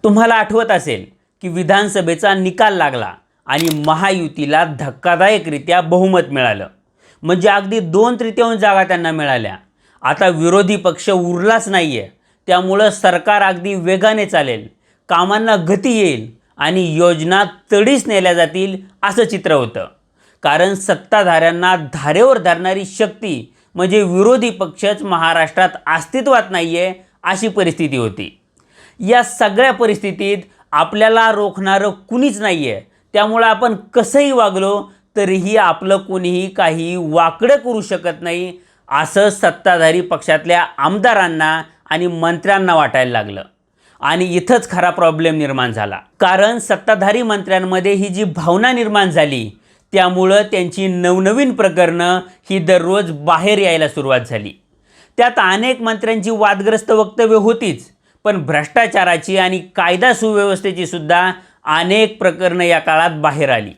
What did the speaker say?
तुम्हाला आठवत असेल की विधानसभेचा निकाल लागला आणि महायुतीला धक्कादायकरित्या बहुमत मिळालं, म्हणजे अगदी 2/3 जागा त्यांना मिळाल्या। आता विरोधी पक्ष उरलाच नाही आहे, त्यामुळं सरकार अगदी वेगाने चालेल, कामांना गती येईल आणि योजना तडीस नेल्या जातील असं चित्र होतं। कारण सत्ताधाऱ्यांना धारेवर धरणारी शक्ती म्हणजे विरोधी पक्षच महाराष्ट्रात अस्तित्वात नाही आहे अशी परिस्थिती होती। या सगळ्या परिस्थितीत आपल्याला रोखणारं कुणीच नाही आहे, त्यामुळे आपण कसंही वागलो तरीही आपलं कोणीही काही वाकडं करू शकत नाही असं सत्ताधारी पक्षातल्या आमदारांना आणि मंत्र्यांना वाटायला लागलं। आणि इथंच खरा प्रॉब्लेम निर्माण झाला, कारण सत्ताधारी मंत्र्यांमध्ये ही जी भावना निर्माण झाली त्यामुळं त्यांची नवनवीन प्रकरणं ही दररोज बाहेर यायला सुरुवात झाली। त्यात अनेक मंत्र्यांची वादग्रस्त वक्तव्य होतीच, पण भ्रष्टाचाराची आणि कायदा सुव्यवस्थेची सुद्धा अनेक प्रकरणं या काळात बाहेर आली।